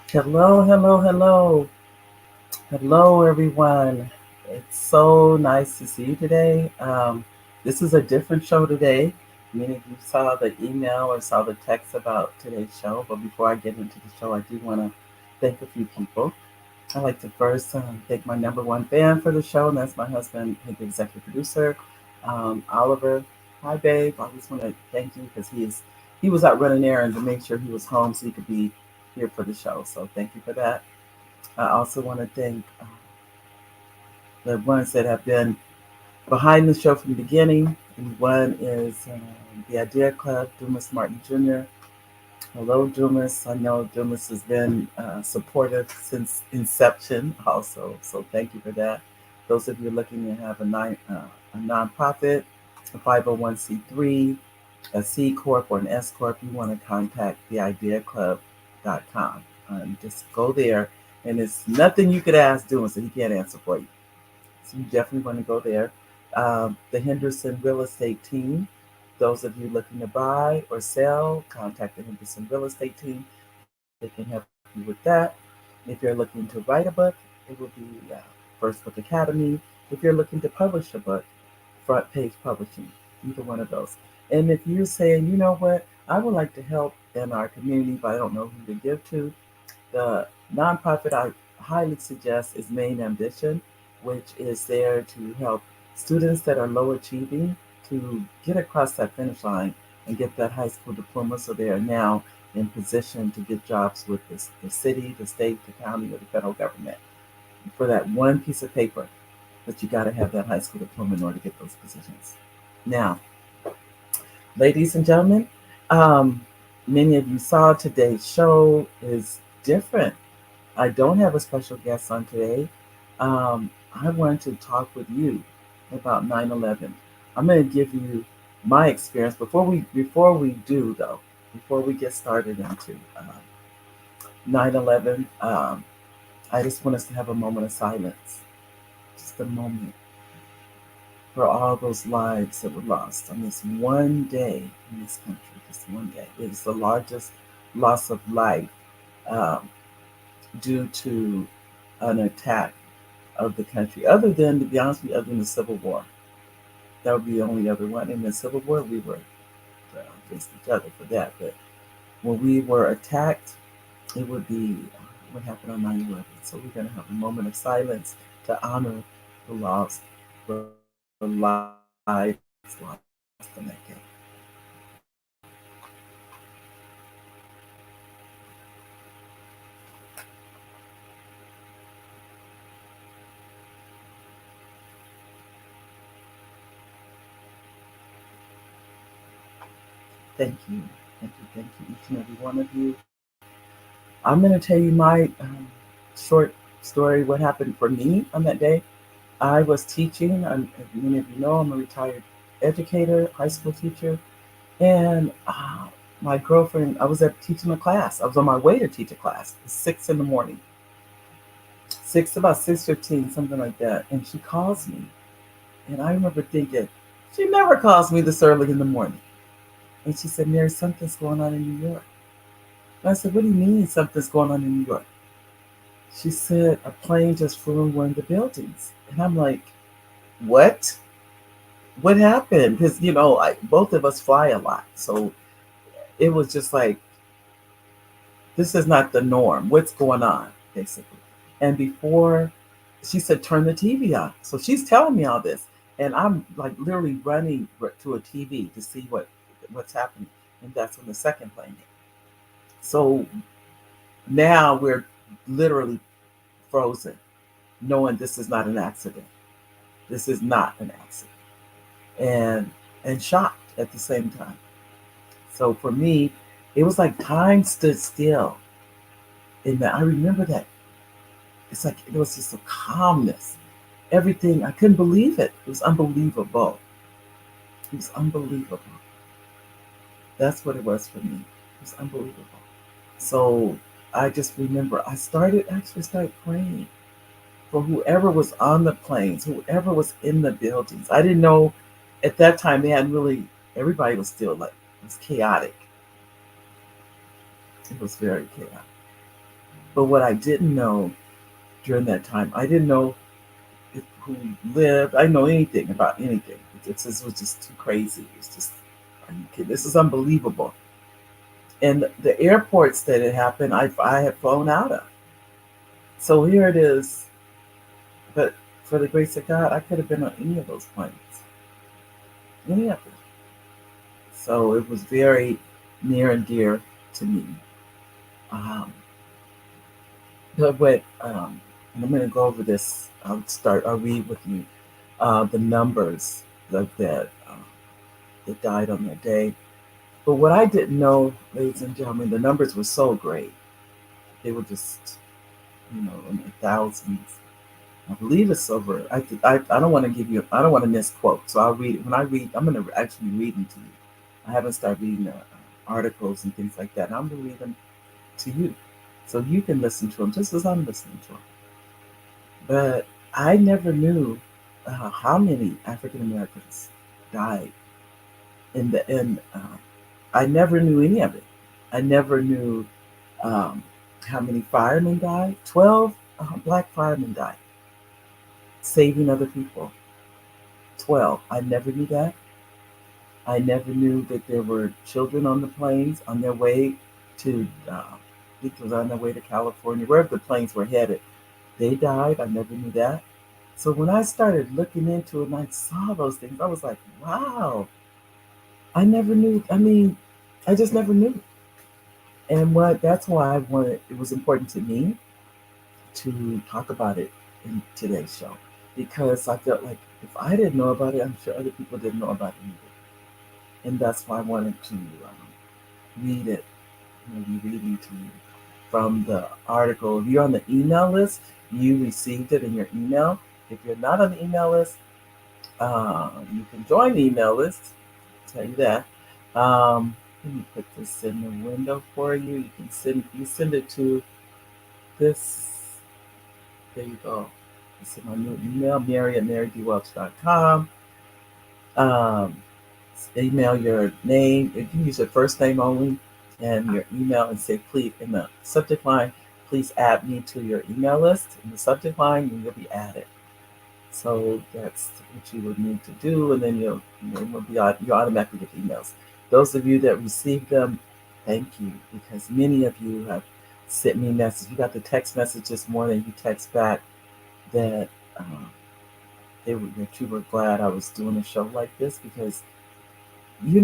Hello, hello, hello. Hello, everyone. It's so nice to see you today. This is a different show today. Many of you saw the email or saw the text about today's show, but before I get into the show, I do want to thank a few people. I'd like to first thank my number one fan for the show, and that's my husband, the executive producer, Oliver. Hi, babe. I just want to thank you because he was out running errands and make sure he was home so he could be here for the show. So thank you for that. I also want to thank the ones that have been behind the show from the beginning. And one is the Idea Club, Dumas Martin Jr. Hello, Dumas. I know Dumas has been supportive since inception, also. So thank you for that. Those of you looking to have a nonprofit, a 501c3, a C Corp, or an S Corp, you want to contact theideaclub.com. Just go there, and it's nothing you could ask Dumas that he can't answer for you. So you definitely want to go there. The Henderson Real Estate Team. Those of you looking to buy or sell, contact the Henderson Real Estate Team. They can help you with that. If you're looking to write a book, it will be First Book Academy. If you're looking to publish a book, Front Page Publishing. Either one of those. And if you're saying, you know what, I would like to help in our community, but I don't know who to give to, the nonprofit I highly suggest is Main Ambition, which is there to help students that are low achieving to get across that finish line and get that high school diploma so they are now in position to get jobs with the city, the state, the county, or the federal government. For that one piece of paper, but you got to have that high school diploma in order to get those positions. Now, ladies and gentlemen, um, many of you saw today's show is different. I don't have a special guest on today. I want to talk with you about 9/11. I'm going to give you my experience before we do though. Before we get started into 9/11, I just want us to have a moment of silence, just a moment for all those lives that were lost on this one day in this country. Just one day. It was the largest loss of life um, due to an attack of the country, other than, to be honest with you, other than the Civil War. That would be the only other one. In the Civil War, we were against each other for that. But when we were attacked, it would be what happened on 9/11. So we're going to have a moment of silence to honor the loss, the lives lost on that day. Thank you. Thank you, each and every one of you. I'm going to tell you my short story, what happened for me on that day. I was teaching, as many of you know, I'm a retired educator, high school teacher, and my girlfriend, I was at teaching a class. I was on my way to teach a class. It's 6 in the morning, about 6:15, something like that. And she calls me, and I remember thinking, she never calls me this early in the morning. And she said, Mary, something's going on in New York. And I said, what do you mean something's going on in New York? She said, a plane just flew in one of the buildings. And I'm like, what? What happened? Because, both of us fly a lot. So it was just like, this is not the norm. What's going on, basically? And before she said, turn the TV on. So she's telling me all this. And I'm like literally running to a TV to see what's happening. And that's when the second plane hit. So now we're literally frozen, knowing this is not an accident. This is not an accident. And shocked at the same time. So for me, it was like time stood still. In that, I remember that. It's like it was just a calmness. Everything, I couldn't believe it. It was unbelievable. It was unbelievable. That's what it was for me. It was unbelievable. So I just remember actually started praying for whoever was on the planes, whoever was in the buildings. I didn't know at that time they hadn't really, everybody was still like, it was chaotic. It was very chaotic. But what I didn't know during that time, I didn't know who lived. I didn't know anything about anything. It was just too crazy. It's just, are you kidding? This is unbelievable. And the airports that it happened, I had flown out of. So here it is. But for the grace of God, I could have been on any of those planes, any of them. So it was very near and dear to me. Um, and I'm going to go over this. I'll read with you the numbers that died on that day. But what I didn't know, ladies and gentlemen, the numbers were so great. They were just, in the thousands. I believe it's over. I don't want to give you, I don't want to misquote. So I'll read it. When I read, I'm going to actually read them to you. I haven't started reading the articles and things like that. And I'm going to read them to you. So you can listen to them just as I'm listening to them. But I never knew how many African Americans died I never knew any of it. I never knew how many firemen died. 12 black firemen died, saving other people. 12. I never knew that. I never knew that there were children on the planes on their way to, I think it was on their way to California, wherever the planes were headed. They died. I never knew that. So when I started looking into it and I saw those things, I was like, wow, I never knew. I mean, I just never knew. And that's why it was important to me to talk about it in today's show, because I felt like if I didn't know about it, I'm sure other people didn't know about it either. And that's why I wanted to read it, be reading to you from the article. If you're on the email list, you received it in your email. If you're not on the email list, you can join the email list. I'll tell you that. Let me put this in the window for you. You send it to this. There you go. This is my new email, Mary@marydwelch.com. Um, Email your name. You can use your first name only and your email and say, please, in the subject line, please add me to your email list. In the subject line, you'll be added. So that's what you would need to do, and then you automatically get emails. Those of you that received them, thank you, because many of you have sent me messages. You got the text message this morning. You text back that that you were glad I was doing a show like this because, we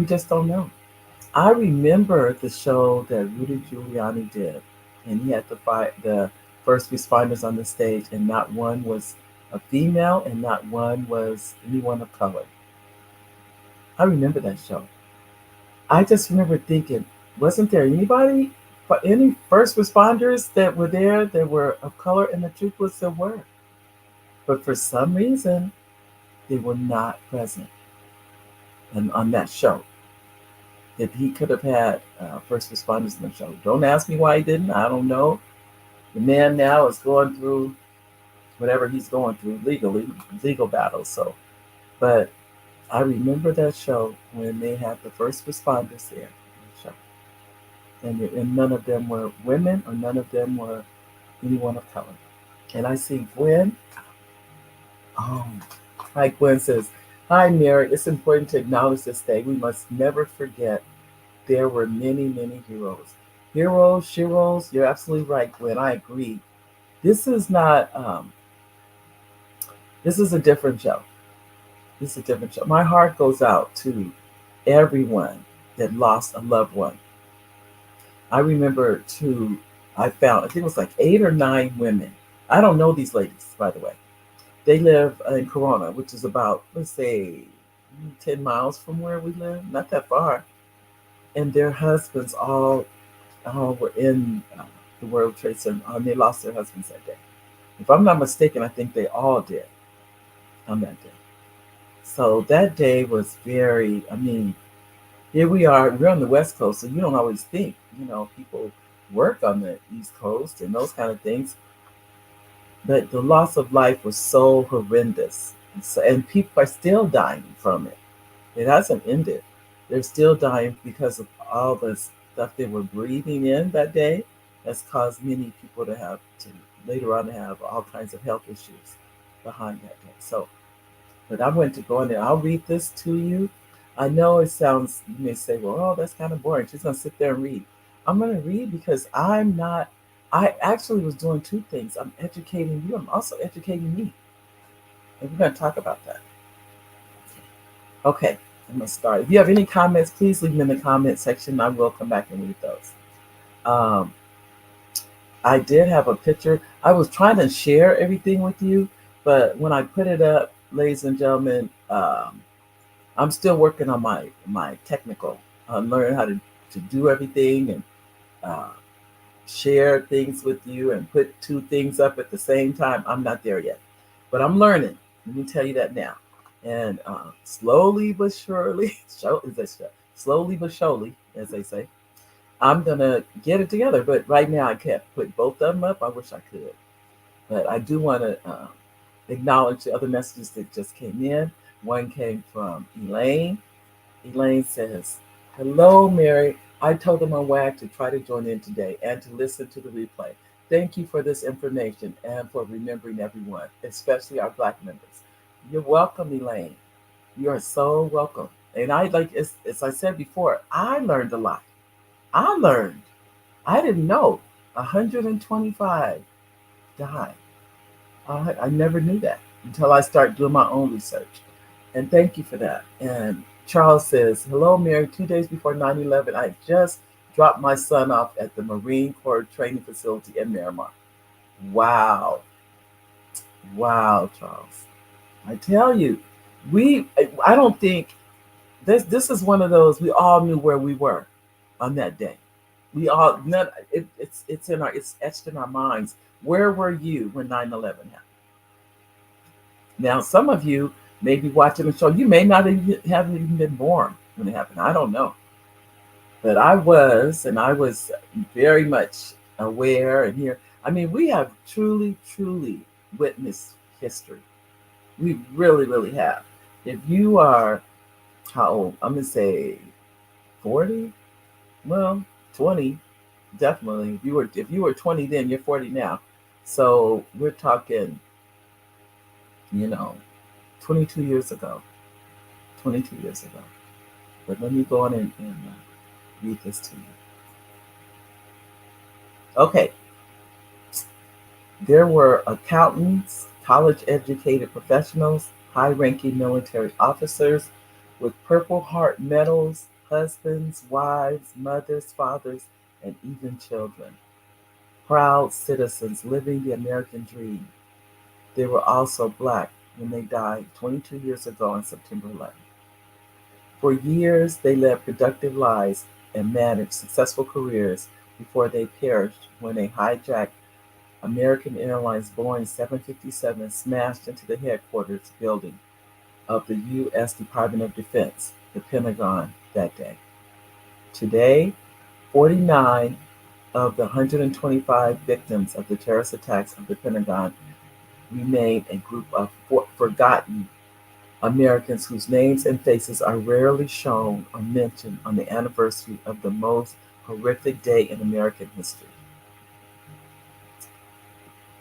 just don't know. I remember the show that Rudy Giuliani did, and he had the first responders on the stage, and not one was a female, and not one was anyone of color. I remember that show. I just remember thinking, wasn't there any first responders that were there that were of color? And the truth was there were. But for some reason, they were not present on that show. If he could have had first responders in the show. Don't ask me why he didn't. I don't know. The man now is going through whatever he's going through legal battles. So, but I remember that show when they had the first responders there. And none of them were women or none of them were anyone of color. And I see Gwen. Oh, hi, Gwen says, hi, Mary. It's important to acknowledge this day. We must never forget there were many, many heroes. Heroes, you're absolutely right, Gwen. I agree. This is not, this is a different show. This is a different show. My heart goes out to everyone that lost a loved one. I remember I think it was like 8 or 9 women. I don't know these ladies, by the way. They live in Corona, which is about, let's say, 10 miles from where we live, not that far. And their husbands all were in the World Trade Center. They lost their husbands that day. If I'm not mistaken, I think they all did on that day. So that day was very, here we are, we're on the West Coast, so you don't always think, people work on the East Coast and those kind of things. But the loss of life was so horrendous. And people are still dying from it. It hasn't ended. They're still dying because of all this stuff they were breathing in that day has caused many people to have to later on have all kinds of health issues behind that day. So, but I'm going to go in there. I'll read this to you. I know it sounds, you may say, well, oh, that's kind of boring. She's going to sit there and read. I'm going to read because I actually was doing two things. I'm educating you, I'm also educating me. And we're going to talk about that. Okay, I'm going to start. If you have any comments, please leave them in the comment section. I will come back and read those. Um, I did have a picture. I was trying to share everything with you, but when I put it up, ladies and gentlemen, I'm still working on my technical, learning how to do everything and uh, share things with you and put two things up at the same time. I'm not there yet, but I'm learning. Let me tell you that now. And slowly but surely, slowly but surely, as they say, I'm gonna get it together. But right now, I can't put both of them up. I wish I could, but I do want to acknowledge the other messages that just came in. One came from Elaine. Elaine says, "Hello, Mary. I told them on WAG to try to join in today and to listen to the replay. Thank you for this information and for remembering everyone, especially our Black members." You're welcome, Elaine. You are so welcome. And I like as I said before, I learned a lot. I learned. I didn't know 125 died. I never knew that until I started doing my own research. And thank you for that. And Charles says, "Hello, Mary. 2 days before 9/11, I just dropped my son off at the Marine Corps training facility in Miramar." Wow. Wow, Charles. I tell you, I don't think this is one of those we all knew where we were on that day. We all none it's etched in our minds. Where were you when 9/11 happened? Now, some of you may be watching the show. You may not even haven't even been born when it happened. I don't know, but I was, and I was very much aware and here. I mean, we have truly, truly witnessed history. We really, really have. If you are how old? I'm gonna say 40. Well, 20 definitely. If you were 20 then, you're 40 now. So we're talking, you know, 22 years ago. 22 years ago. But let me go on and read this to you. Okay, there were accountants, college educated professionals, high ranking military officers with Purple Heart medals, husbands, wives, mothers, fathers, and even children. Proud citizens living the American dream. They were also Black when they died 22 years ago on September 11th. For years, they led productive lives and managed successful careers before they perished when a hijacked American Airlines Boeing 757 smashed into the headquarters building of the U.S. Department of Defense, the Pentagon, that day. Today, 49 of the 125 victims of the terrorist attacks of the Pentagon remain a group of forgotten Americans whose names and faces are rarely shown or mentioned on the anniversary of the most horrific day in American history.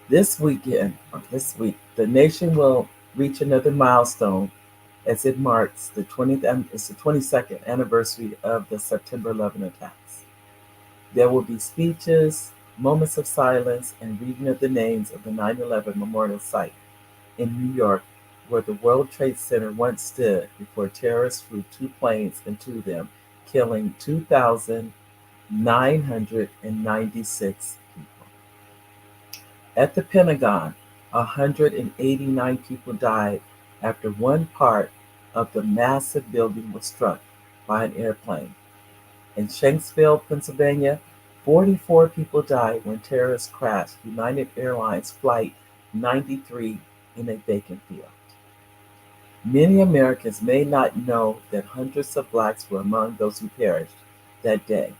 This week, the nation will reach another milestone as it marks it's the 22nd anniversary of the September 11 attacks. There will be speeches, moments of silence, and reading of the names of the 9/11 Memorial Site in New York, where the World Trade Center once stood before terrorists flew two planes into them, killing 2,996 people. At the Pentagon, 189 people died after one part of the massive building was struck by an airplane. In Shanksville, Pennsylvania, 44 people died when terrorists crashed United Airlines Flight 93 in a vacant field. Many Americans may not know that hundreds of Blacks were among those who perished that day.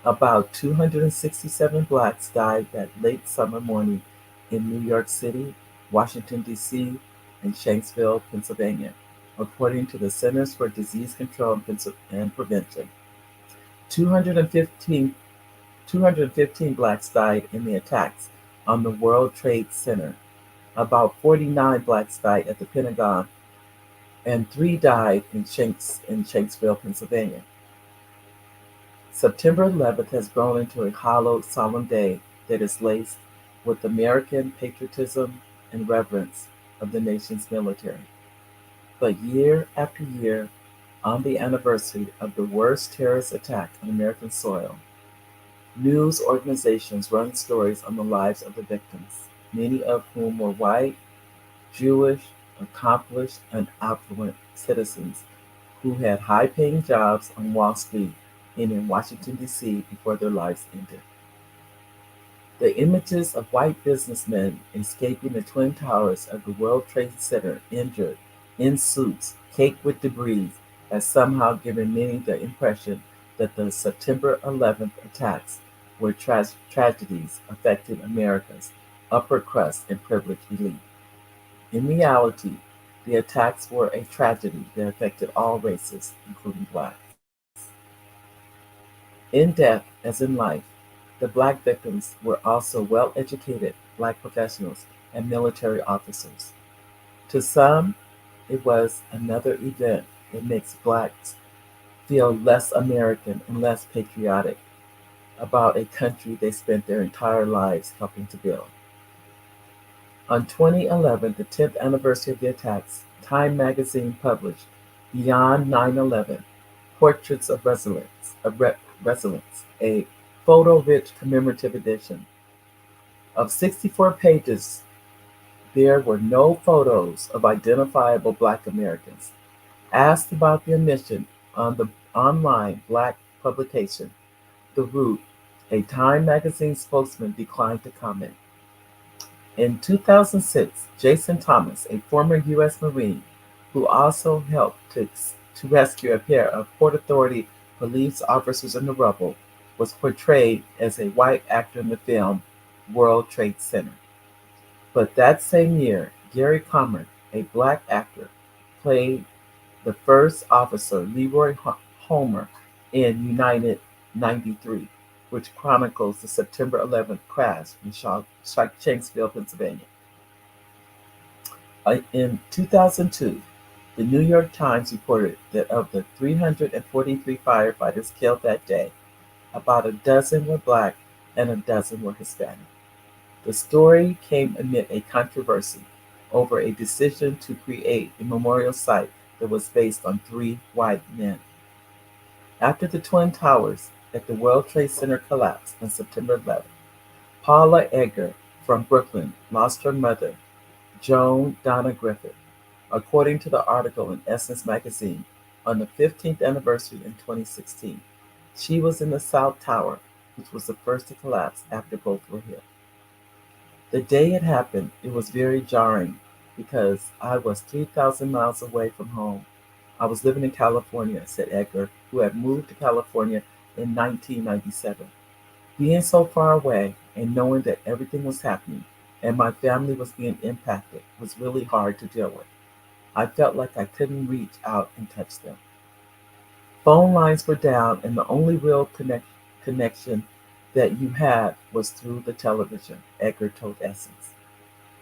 About 267 Blacks died that late summer morning in New York City, Washington, D.C., and Shanksville, Pennsylvania, according to the Centers for Disease Control and Prevention. 215, 215 blacks died in the attacks on the World Trade Center. About 49 blacks died at the Pentagon, and 3 died in Shanksville, Pennsylvania. September 11th has grown into a hallowed, solemn day that is laced with American patriotism and reverence of the nation's military. But year after year, on the anniversary of the worst terrorist attack on American soil, news organizations run stories on the lives of the victims, many of whom were white, Jewish, accomplished, and affluent citizens who had high-paying jobs on Wall Street and in Washington, D.C. before their lives ended. The images of white businessmen escaping the twin towers of the World Trade Center injured, in suits caked with debris, has somehow given many the impression that the September 11th attacks were tragedies affecting America's upper crust and privileged elite. In reality, the attacks were a tragedy that affected all races, including blacks. In death, as in life, the black victims were also well educated black professionals and military officers. To some, it was another event that makes blacks feel less American and less patriotic about a country they spent their entire lives helping to build. On 2011, the 10th anniversary of the attacks, Time magazine published Beyond 9/11: Portraits of Resilience, a photo-rich commemorative edition. Of 64 pages, there were no photos of identifiable Black Americans. Asked about their mission on the online Black publication, The Root, a Time magazine spokesman declined to comment. In 2006, Jason Thomas, a former U.S. Marine who also helped to rescue a pair of Port Authority police officers in the rubble, was portrayed as a white actor in the film World Trade Center. But that same year, Gary Comer, a black actor, played the first officer, Leroy Homer, in United 93, which chronicles the September 11th crash in Shanksville, Pennsylvania. In 2002, the New York Times reported that of the 343 firefighters killed that day, about a dozen were black and a dozen were Hispanic. The story came amid a controversy over a decision to create a memorial site that was based on 3 white men. After the Twin Towers at the World Trade Center collapsed on September 11th, Paula Edgar from Brooklyn lost her mother, Joan Donna Griffith, according to the article in Essence magazine, on the 15th anniversary in 2016. She was in the South Tower, which was the first to collapse after both were hit. The day it happened, it was very jarring because I was 3,000 miles away from home. I was living in California, said Edgar, who had moved to California in 1997. Being so far away and knowing that everything was happening and my family was being impacted was really hard to deal with. I felt like I couldn't reach out and touch them. Phone lines were down, and the only real connection that you had was through the television, Edgar told Essence.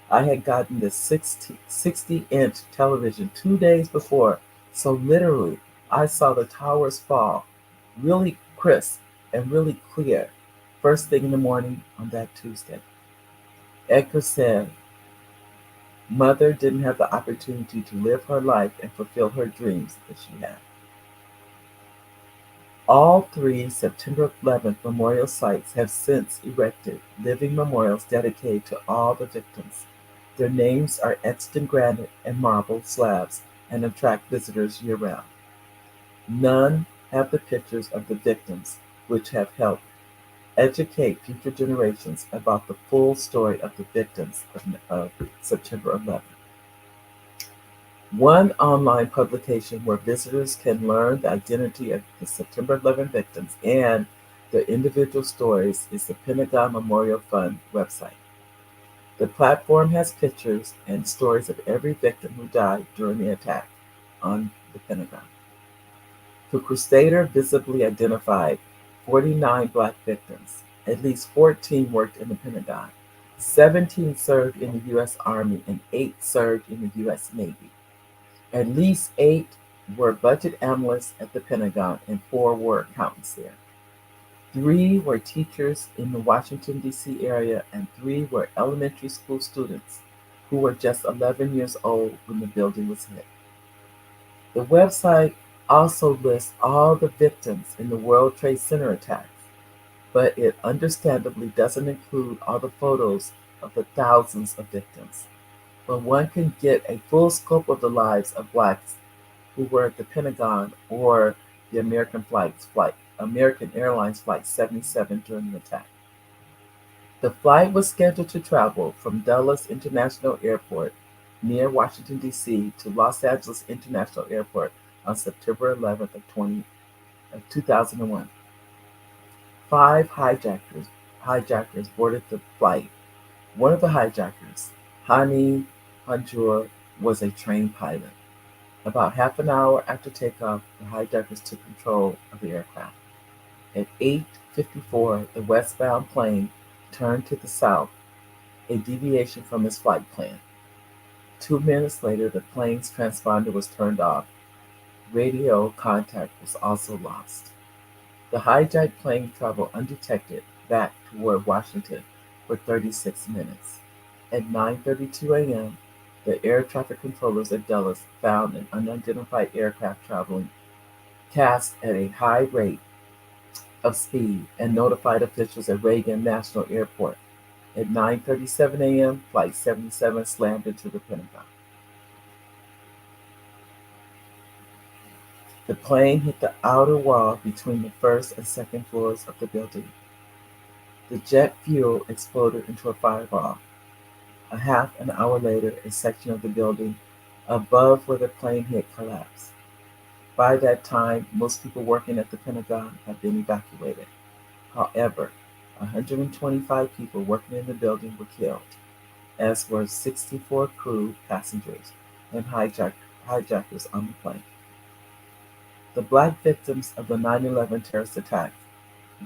I had gotten this 60-inch television 2 days before, so literally I saw the towers fall, really crisp and really clear, first thing in the morning on that Tuesday. Edgar said, Mother didn't have the opportunity to live her life and fulfill her dreams that she had. All 3 September 11th memorial sites have since erected living memorials dedicated to all the victims. Their names are etched in granite and marble slabs and attract visitors year-round. None have the pictures of the victims, which have helped educate future generations about the full story of the victims of September 11th. One online publication where visitors can learn the identity of the September 11 victims and their individual stories is the Pentagon Memorial Fund website. The platform has pictures and stories of every victim who died during the attack on the Pentagon. The Crusader visibly identified 49 black victims. At least 14 worked in the Pentagon. 17 served in the U.S. Army and 8 served in the U.S. Navy. At least 8 were budget analysts at the Pentagon and 4 were accountants there. 3 were teachers in the Washington, D.C. area, and 3 were elementary school students who were just 11 years old when the building was hit. The website also lists all the victims in the World Trade Center attacks, but it understandably doesn't include all the photos of the thousands of victims. But one can get a full scope of the lives of blacks who were at the Pentagon or the American Airlines Flight 77 during the attack. The flight was scheduled to travel from Dulles International Airport near Washington, D.C. to Los Angeles International Airport on September 11th of 2001. 5 hijackers boarded the flight. One of the hijackers, Hani Hanjour, was a trained pilot. About half an hour after takeoff, the hijackers took control of the aircraft. At 8:54, the westbound plane turned to the south, a deviation from its flight plan. 2 minutes later, the plane's transponder was turned off. Radio contact was also lost. The hijacked plane traveled undetected back toward Washington for 36 minutes. At 9:32 a.m., the air traffic controllers at Dulles found an unidentified aircraft traveling cast at a high rate of speed and notified officials at Reagan National Airport. At 9:37 a.m., Flight 77 slammed into the Pentagon. The plane hit the outer wall between the first and second floors of the building. The jet fuel exploded into a fireball. A half an hour later, a section of the building above where the plane hit collapsed. By that time, most people working at the Pentagon had been evacuated. However, 125 people working in the building were killed, as were 64 crew, passengers, and hijackers on the plane. The black victims of the 9/11 terrorist attacks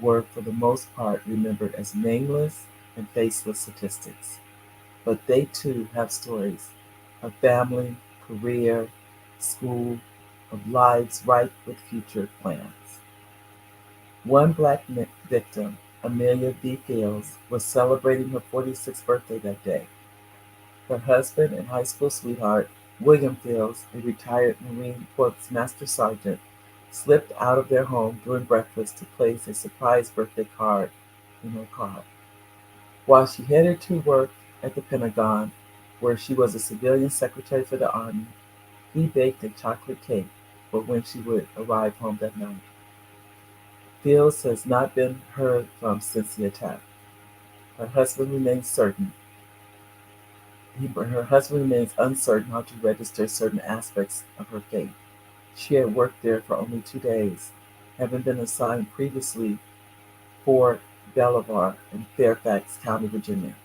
were for the most part remembered as nameless and faceless statistics, but they too have stories of family, career, school, of lives ripe with future plans. One black victim, Amelia B. Fields, was celebrating her 46th birthday that day. Her husband and high school sweetheart, William Fields, a retired Marine Corps Master Sergeant, slipped out of their home during breakfast to place a surprise birthday card in her car. While she headed to work at the Pentagon, where she was a civilian secretary for the Army, he baked a chocolate cake for when she would arrive home that night. Fields has not been heard from since the attack. Her husband remains certain. Her husband remains uncertain how to register certain aspects of her fate. She had worked there for only 2 days, having been assigned previously Fort Belvoir in Fairfax County, Virginia.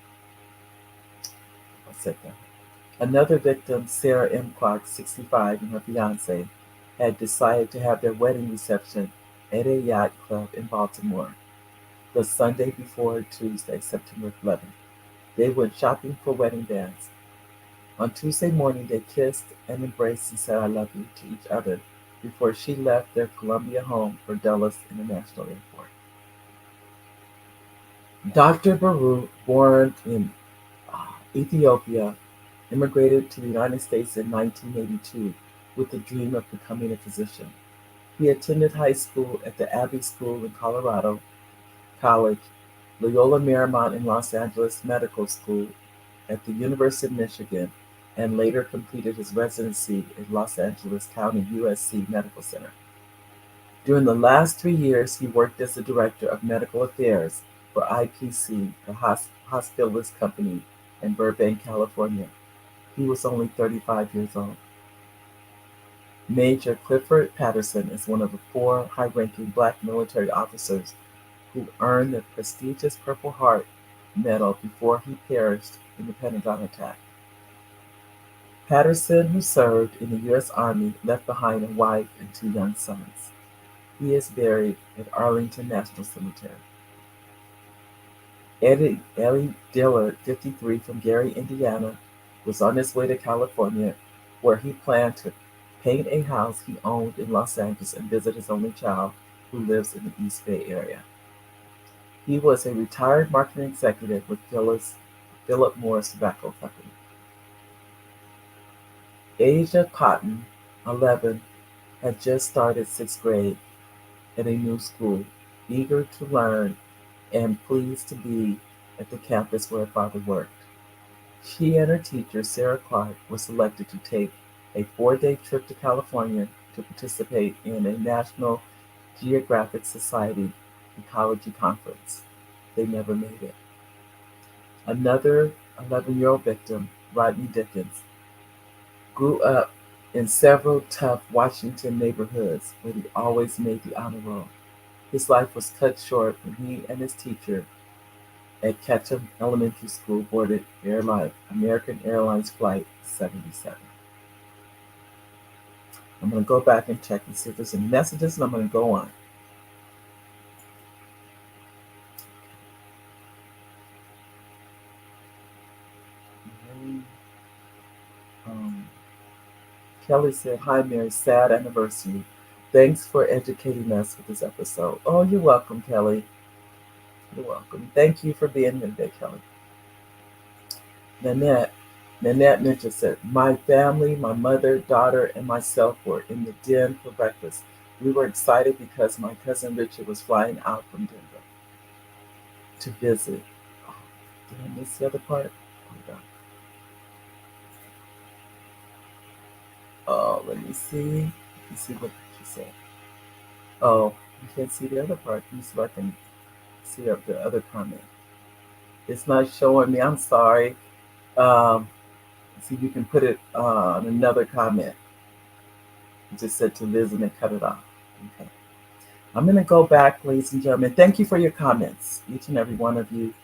Another victim, Sarah M. Clark, 65, and her fiance had decided to have their wedding reception at a yacht club in Baltimore the Sunday before Tuesday, September 11th. They went shopping for wedding bands. On Tuesday morning, they kissed and embraced and said, "I love you," to each other before she left their Columbia home for Dulles International Airport. Dr. Baru, born in Ethiopia, immigrated to the United States in 1982 with the dream of becoming a physician. He attended high school at the Abbey School in Colorado College, Loyola Marymount in Los Angeles Medical School at the University of Michigan, and later completed his residency at Los Angeles County USC Medical Center. During the last 3 years, he worked as the Director of Medical Affairs for IPC, the hospitalist company in Burbank, California. He was only 35 years old. Major Clifford Patterson is one of the 4 high-ranking black military officers who earned the prestigious Purple Heart Medal before he perished in the Pentagon attack. Patterson, who served in the U.S. Army, left behind a wife and 2 young sons. He is buried at Arlington National Cemetery. Eddie Dillard, 53, from Gary, Indiana, was on his way to California, where he planned to paint a house he owned in Los Angeles and visit his only child, who lives in the East Bay area. He was a retired marketing executive with Philip Morris Tobacco Company. Asia Cotton, 11, had just started sixth grade at a new school, eager to learn and pleased to be at the campus where her father worked. She and her teacher, Sarah Clark, were selected to take a 4-day trip to California to participate in a National Geographic Society ecology conference. They never made it. Another 11-year-old victim, Rodney Dickens, grew up in several tough Washington neighborhoods, but he always made the honor roll. His life was cut short when he and his teacher at Ketchum Elementary School boarded American Airlines Flight 77. I'm going to go back and check and see if there's any messages, and I'm going to go on. Um, Kelly said, "Hi, Mary. Sad anniversary. Thanks for educating us with this episode." Oh, you're welcome, Kelly. You're welcome. Thank you for being here today, Kelly. Nanette. Nanette Mitchell said, "My family, my mother, daughter, and myself were in the den for breakfast. We were excited because my cousin Richard was flying out from Denver to visit." Oh, did I miss the other part? Hold on. Oh, let me see. Let me see what she said. Oh, you can't see the other part. Let me see if I can see up the other comment. It's not showing me. I'm sorry. Um, see if you can put it on another comment. It just said to visit and cut it off. Okay. I'm going to go back, ladies and gentlemen. Thank you for your comments, each and every one of you.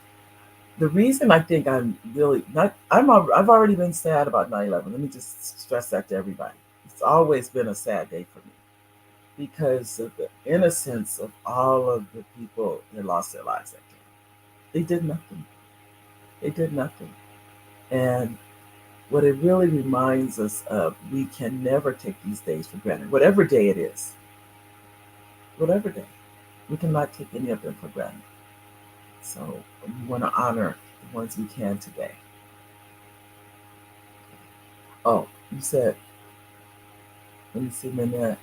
The reason I think I'm really not, I've already been sad about 9/11. Let me just stress that to everybody. It's always been a sad day for me because of the innocence of all of the people that lost their lives that day. They did nothing. They did nothing. And what it really reminds us of, we can never take these days for granted. Whatever day it is, whatever day, we cannot take any of them for granted. So we want to honor the ones we can today. Oh, you said, let me see, Manette,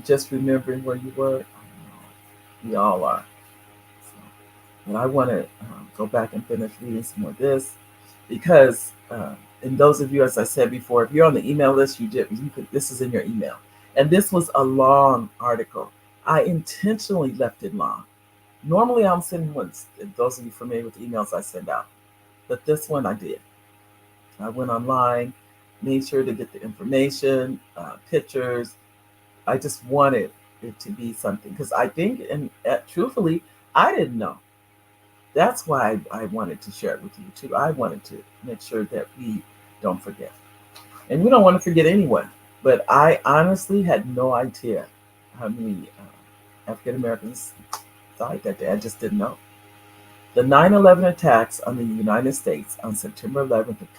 just remembering where you were. We all are. So, and I want to go back and finish reading some more of this because, and those of you, as I said before, if you're on the email list, you could. This is in your email, and this was a long article. I intentionally left it long. Normally, I'm sending ones. Those of you familiar with the emails I send out, but this one I did. I went online, made sure to get the information, pictures. I just wanted it to be something because I think, and truthfully, I didn't know. That's why I wanted to share it with you too. I wanted to make sure that we don't forget, and we don't want to forget anyone. But I honestly had no idea how many African Americans died that day. I just didn't know. The 9/11 attacks on the United States on September 11th of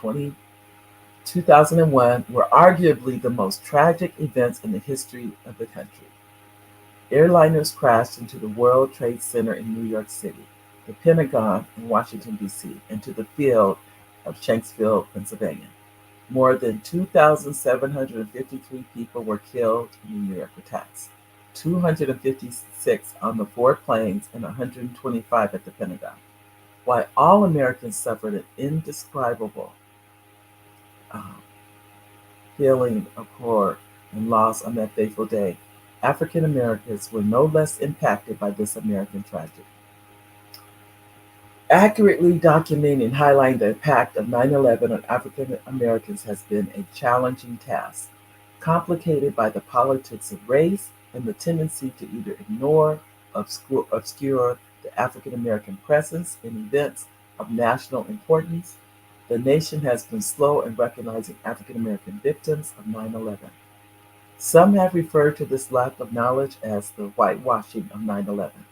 2001 were arguably the most tragic events in the history of the country. Airliners crashed into the World Trade Center in New York City, the Pentagon in Washington, D.C., and to the field of Shanksville, Pennsylvania. More than 2,753 people were killed in the New York attacks, 256 on the four planes and 125 at the Pentagon. While all Americans suffered an indescribable um, feeling of horror and loss on that fateful day, African Americans were no less impacted by this American tragedy. Accurately documenting and highlighting the impact of 9/11 on African Americans has been a challenging task, complicated by the politics of race and the tendency to either ignore or obscure the African American presence in events of national importance. The nation has been slow in recognizing African American victims of 9/11. Some have referred to this lack of knowledge as the whitewashing of 9/11.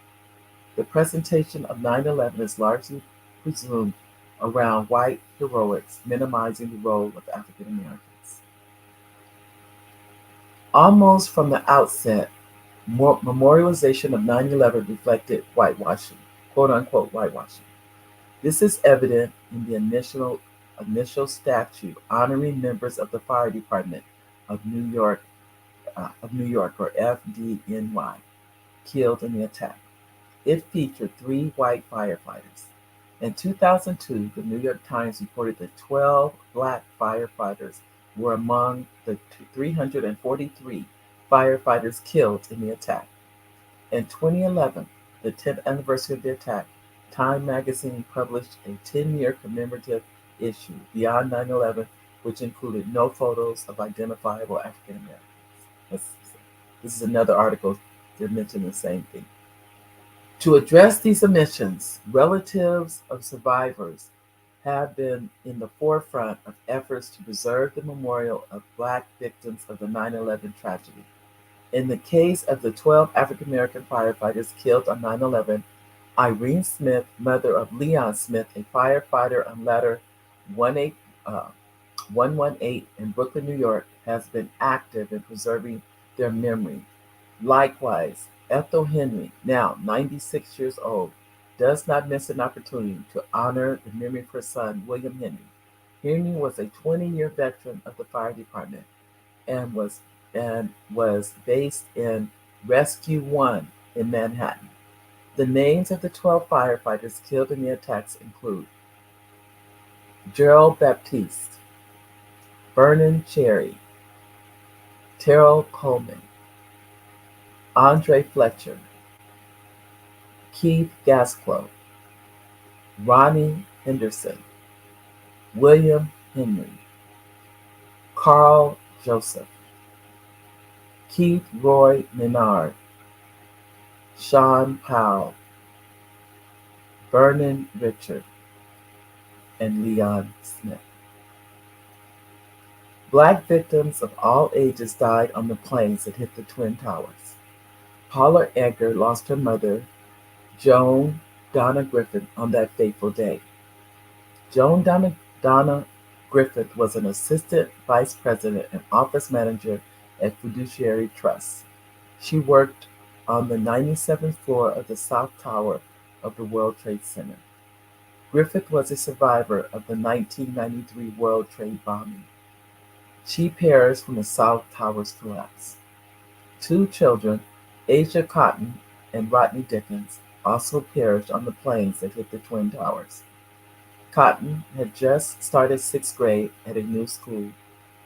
The presentation of 9/11 is largely presumed around white heroics, minimizing the role of African Americans. Almost from the outset, memorialization of 9/11 reflected whitewashing, quote unquote whitewashing. This is evident in the initial statue honoring members of the Fire Department of New York, or FDNY, killed in the attack. It featured three white firefighters. In 2002, the New York Times reported that 12 black firefighters were among the 343 firefighters killed in the attack. In 2011, the 10th anniversary of the attack, Time magazine published a 10-year commemorative issue, Beyond 9/11, which included no photos of identifiable African Americans. This is another article that mentioned the same thing. To address these omissions, relatives of survivors have been in the forefront of efforts to preserve the memorial of Black victims of the 9/11 tragedy. In the case of the 12 African American firefighters killed on 9/11, Irene Smith, mother of Leon Smith, a firefighter on ladder 118 in Brooklyn, New York, has been active in preserving their memory. Likewise, Ethel Henry, now 96 years old, does not miss an opportunity to honor the memory of her son, William Henry. Henry was a 20-year veteran of the fire department and was based in Rescue 1 in Manhattan. The names of the 12 firefighters killed in the attacks include Gerald Baptiste, Vernon Cherry, Terrell Coleman, Andre Fletcher, Keith Gaskell, Ronnie Henderson, William Henry, Carl Joseph, Keith Roy Menard, Sean Powell, Vernon Richard, and Leon Smith. Black victims of all ages died on the planes that hit the Twin Towers. Paula Edgar lost her mother, Joan Donna Griffith, on that fateful day. Donna Griffith was an assistant vice president and office manager at Fiduciary Trust. She worked on the 97th floor of the South Tower of the World Trade Center. Griffith was a survivor of the 1993 World Trade bombing. She perished when the South Tower's collapse. Two children, Asia Cotton and Rodney Dickens, also perished on the planes that hit the Twin Towers. Cotton had just started sixth grade at a new school.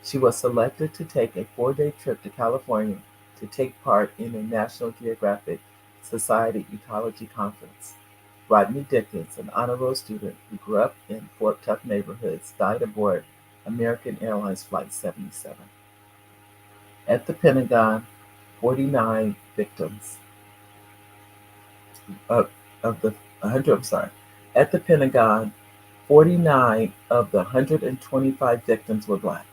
She was selected to take a 4-day trip to California to take part in a National Geographic Society ecology conference. Rodney Dickens, an honor roll student who grew up in Fort Tough neighborhoods, died aboard American Airlines Flight 77. At the Pentagon, 49 victims of the 100, I'm sorry. At the Pentagon, 49 of the 125 victims were black.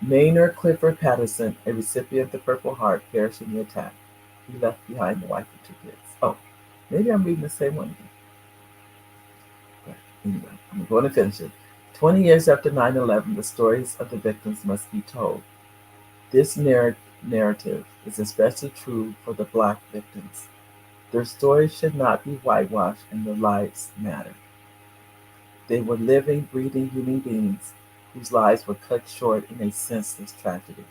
Maynard Clifford Patterson, a recipient of the Purple Heart, perished in the attack. He left behind a wife and 2 kids. Oh, maybe I'm reading the same one again. But anyway, I'm going to finish it. 20 years after 9/11, the stories of the victims must be told. This narrative is especially true for the black victims. Their stories should not be whitewashed and their lives matter. They were living, breathing human beings whose lives were cut short in a senseless tragedy.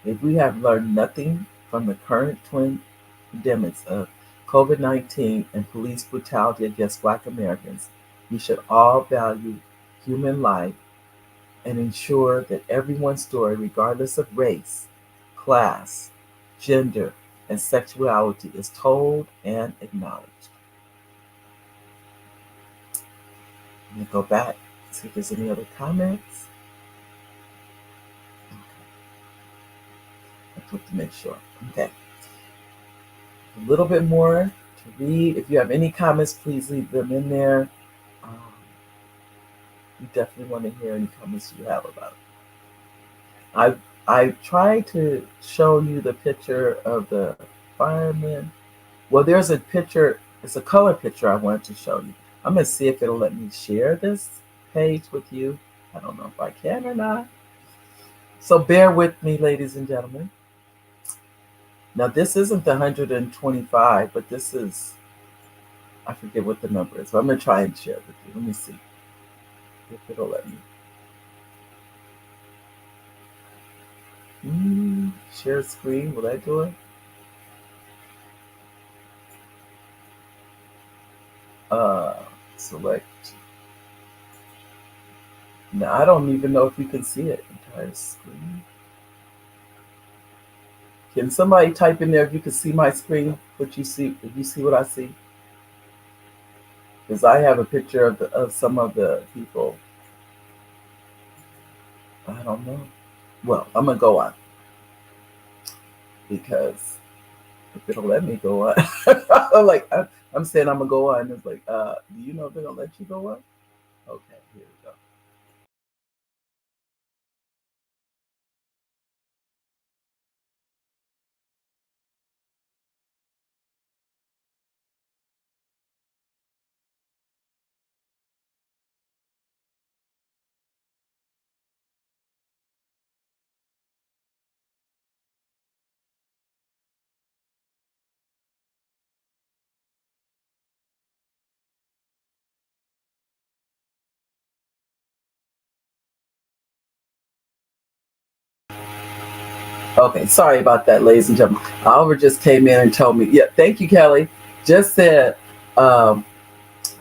If we have learned nothing from the current twin pandemics of COVID-19 and police brutality against Black Americans, we should all value human life and ensure that everyone's story, regardless of race, class, gender, and sexuality, is told and acknowledged. Let me go back, see if there's any other comments. I have to make sure. Okay. A little bit more to read. If you have any comments, please leave them in there. We definitely want to hear any comments you have about it. I I tried to show you the picture of the firemen. Well, there's a picture. It's a color picture I wanted to show you. I'm gonna see if it'll let me share this page with you. I don't know if I can or not. So bear with me, ladies and gentlemen. Now this isn't the 125, but this is, I forget what the number is. So I'm gonna try and share it with you. Let me see if it'll let me. Share screen. Will that do it? Uh, Select. Now I don't even know if you can see it. Entire screen. Can somebody type in there if you can see my screen? What you see? If you see what I see, because I have a picture of some of the people. I don't know. Well, I'm gonna go on because if it'll let me go on, I'm saying I'm gonna go on. It's like, do you know if they're gonna let you go on? Okay, here we go. Okay, sorry about that, ladies and gentlemen. Oliver just came in and told me. Yeah, thank you, Kelly. Just said, um,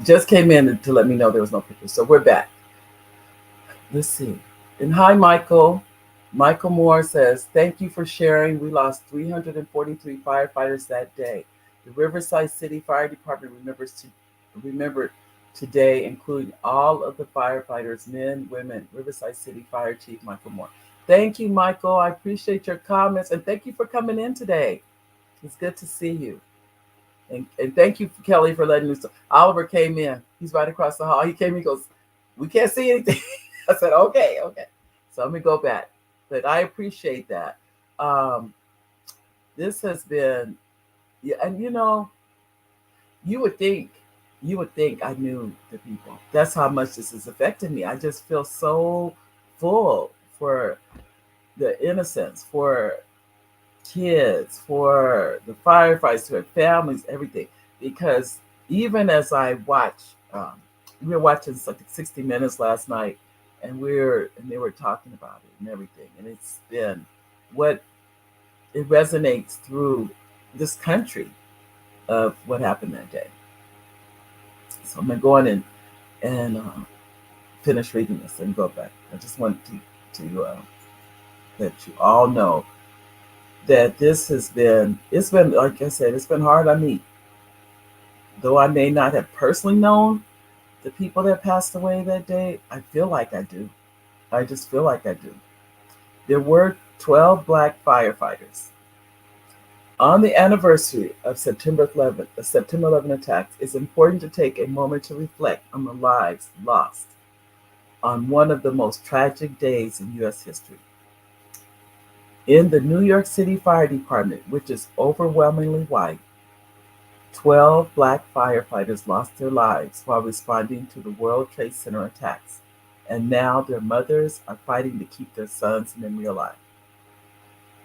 just came in to let me know there was no picture. So we're back. Let's see. And hi, Michael. Michael Moore says, thank you for sharing. We lost 343 firefighters that day. The Riverside City Fire Department remembered today, including all of the firefighters, men, women. Riverside City Fire Chief Michael Moore. Thank you, Michael. I appreciate your comments and thank you for coming in today. It's good to see you. And thank you, Kelly, for letting us. Oliver came in. He's right across the hall. He came in, he goes, we can't see anything. I said, okay, okay. So let me go back. But I appreciate that. Um, this has been, yeah, and you would think, you would think I knew the people. That's how much this has affected me. I just feel so full for the innocence, for kids, for the firefighters, for families, everything. Because even as I watch, we were watching like 60 Minutes last night, and they were talking about it and everything, and it's been what it resonates through this country of what happened that day. So I'm gonna go on and finish reading this and go back. I just want to let you all know that this has been, it's been, like I said, it's been hard on me. Though I may not have personally known the people that passed away that day, I feel like I do. I just feel like I do. There were 12 black firefighters. On the anniversary of September 11th, the September 11 attacks, it's important to take a moment to reflect on the lives lost on one of the most tragic days in U.S. history. In the New York City Fire Department, which is overwhelmingly white, 12 black firefighters lost their lives while responding to the World Trade Center attacks, and now their mothers are fighting to keep their sons' memory alive.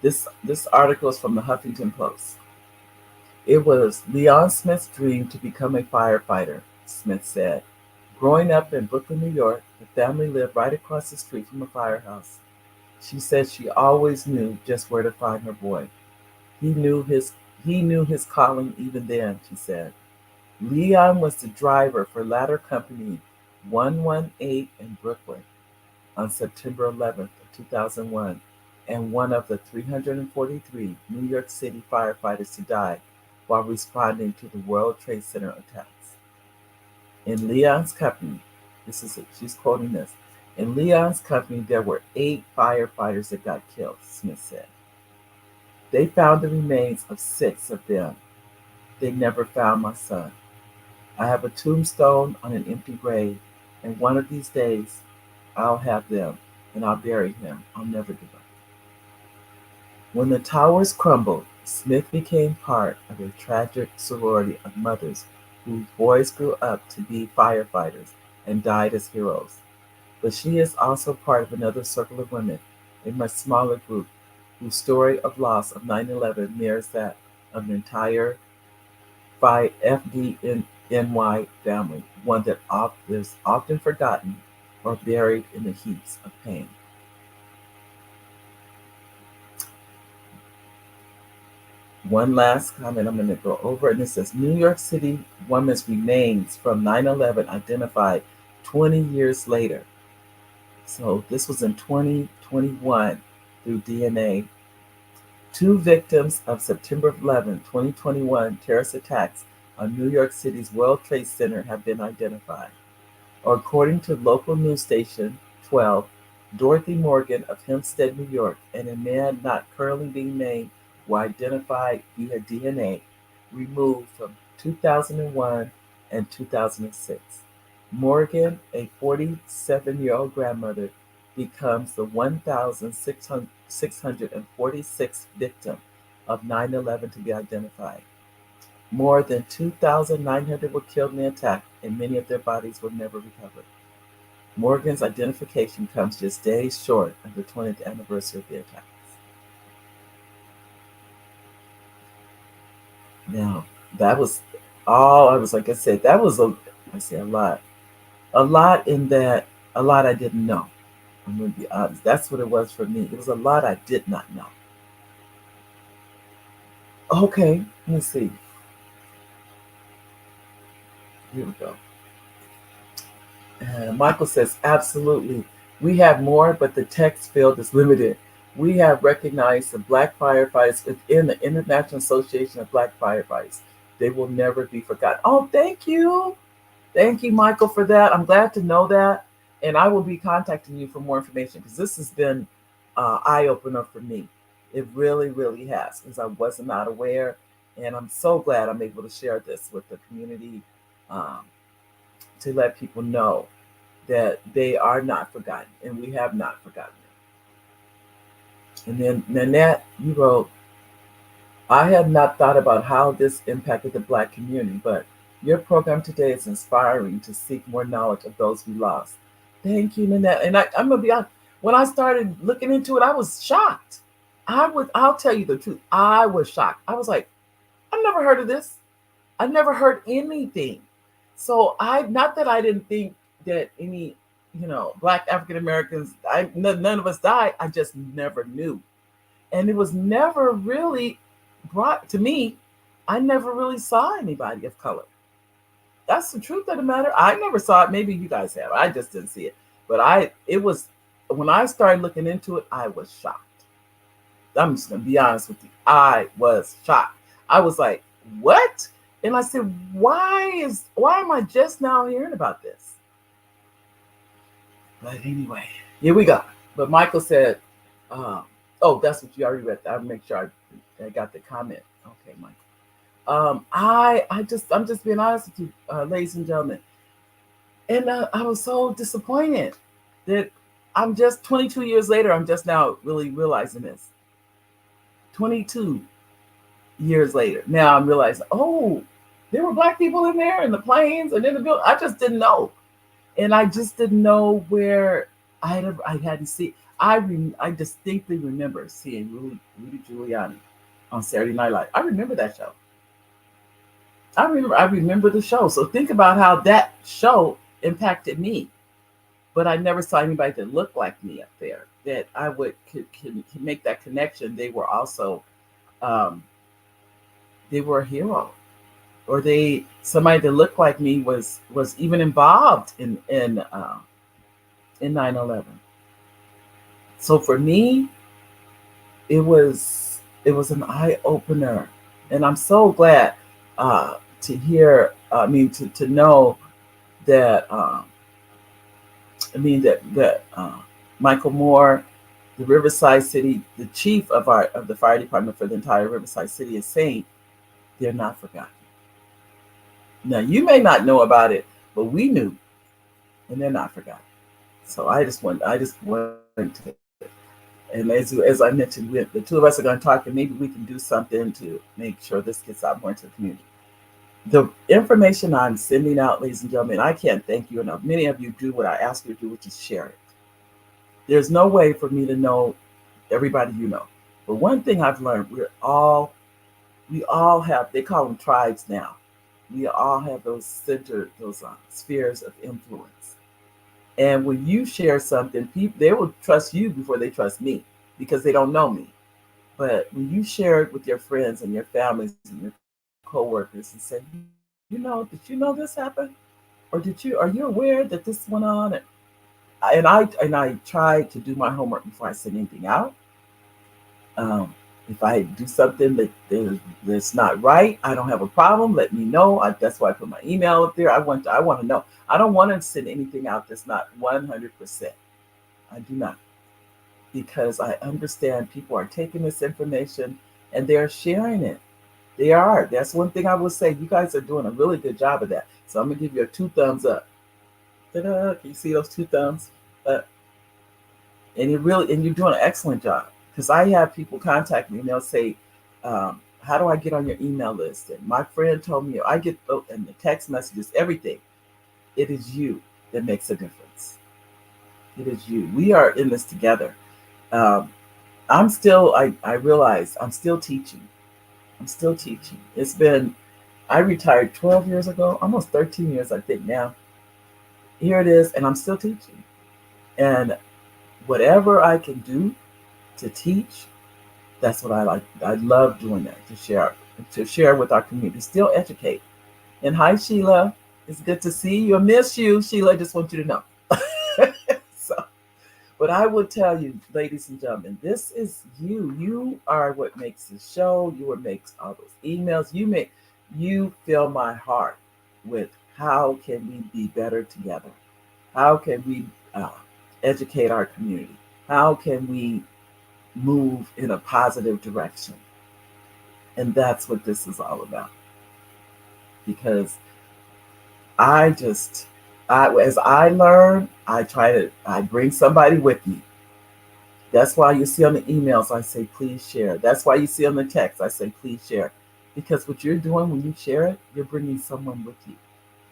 This article is from the Huffington Post. It was Leon Smith's dream to become a firefighter, Smith said. Growing up in Brooklyn, New York, the family lived right across the street from a firehouse. She said she always knew just where to find her boy. He knew his he knew his calling even then, she said. Leon was the driver for Ladder Company 118 in Brooklyn on September 11th, 2001, and one of the 343 New York City firefighters to die while responding to the World Trade Center attacks. In Leon's company, this is it, she's quoting this. In Leon's company, there were 8 firefighters that got killed, Smith said. They found the remains of 6 of them. They never found my son. I have a tombstone on an empty grave, and one of these days I'll have them and I'll bury him. I'll never give up. When the towers crumbled, Smith became part of a tragic sorority of mothers whose boys grew up to be firefighters and died as heroes. But she is also part of another circle of women, a much smaller group, whose story of loss of 9/11 mirrors that of the entire FDNY family, one that is often forgotten or buried in the heaps of pain. One last comment I'm going to go over, and it says New York City woman's remains from 9/11 identified 20 years later. So this was in 2021 through DNA. Two victims of September 11, 2021 terrorist attacks on New York City's World Trade Center have been identified. According to local news station 12, Dorothy Morgan of Hempstead, New York, and a man not currently being named were identified via DNA removed from 2001 and 2006. Morgan, a 47-year-old grandmother, becomes the 1,646th victim of 9/11 to be identified. More than 2,900 were killed in the attack, and many of their bodies were never recovered. Morgan's identification comes just days short of the 20th anniversary of the attacks. Now, that was all I was, like I said, that was I say a lot. A lot in that, a lot I didn't know. I'm going to be honest. That's what it was for me. It was a lot I did not know. Okay, let's see. Here we go. Michael says, absolutely. We have more, but the text field is limited. We have recognized the Black firefighters within the International Association of Black Firefighters. They will never be forgotten. Oh, thank you. Thank you, Michael, for that. I'm glad to know that. And I will be contacting you for more information because this has been eye opener for me. It really, really has, because I was not aware. And I'm so glad I'm able to share this with the community, um, to let people know that they are not forgotten and we have not forgotten them. And then Nanette, you wrote, I have not thought about how this impacted the Black community, but your program today is inspiring to seek more knowledge of those we lost. Thank you, Nanette. And I'm gonna be honest, when I started looking into it, I was shocked. I'll tell you the truth. I was shocked. I was like, I've never heard of this. I never heard anything. So not that I didn't think that any, Black African Americans, none of us died. I just never knew. And it was never really brought to me. I never really saw anybody of color. That's the truth of the matter. I never saw it. Maybe you guys have. I just didn't see it. But it was, when I started looking into it, I was shocked. I'm just gonna be honest with you. I was shocked. I was like, what? And I said, why am I just now hearing about this? But anyway, here we go. But Michael said, oh, that's what you already read. I'll make sure I got the comment. Okay, Michael. I'm just being honest with you, ladies and gentlemen. And I was so disappointed that I'm just 22 years later, I'm just now really realizing this. 22 years later. Now I'm realizing, oh, there were Black people in there in the planes and in the building. I just didn't know. And I just didn't know where I hadn't seen. I distinctly remember seeing Rudy Giuliani on Saturday Night Live. I remember that show. I remember the show. So think about how that show impacted me. But I never saw anybody that looked like me up there that I could make that connection. They were also they were a hero, or somebody that looked like me was even involved in 9/11. So for me, it was an eye opener, and I'm so glad to hear. To know that. Michael Moore, the Riverside City, the chief of the fire department for the entire Riverside City, is saying they're not forgotten. Now you may not know about it, but we knew, and they're not forgotten. So I just wanted to And as I mentioned, the two of us are going to talk, and maybe we can do something to make sure this gets out more into the community. The information I'm sending out, ladies and gentlemen, I can't thank you enough. Many of you do what I ask you to do, which is share it. There's no way for me to know everybody you know. But one thing I've learned, we all have, they call them tribes now. We all have those spheres of influence. And when you share something, people, they will trust you before they trust me because they don't know me. But when you share it with your friends and your families and your coworkers and say, did you know this happened? Or are you aware that this went on? And I try to do my homework before I send anything out. Um, if I do something that's not right, I don't have a problem. Let me know. That's why I put my email up there. I want to know. I don't want to send anything out that's not 100%. I do not, because I understand people are taking this information and they're sharing it. They are. That's one thing I will say. You guys are doing a really good job of that. So I'm gonna give you a 2 thumbs up. Ta-da! Can you see those 2 thumbs? And you're doing an excellent job, because I have people contact me and they'll say, "How do I get on your email list?" And my friend told me, I get and the text messages, everything. It is you that makes a difference. It is you. We are in this together. Um, I realize I'm still teaching. I'm still teaching. I retired 12 years ago, almost 13 years, I think now. Here it is, and I'm still teaching. And whatever I can do to teach, that's what I like. I love doing that, to share with our community, still educate. And hi, Sheila. It's good to see you. I miss you, Sheila. I just want you to know. So, but I will tell you, ladies and gentlemen, this is you. You are what makes the show. You what makes all those emails. You fill my heart with how can we be better together? How can we educate our community? How can we move in a positive direction? And that's what this is all about. Because as I learn, I bring somebody with me. That's why you see on the emails, I say, please share. That's why you see on the text, I say, please share. Because what you're doing when you share it, you're bringing someone with you.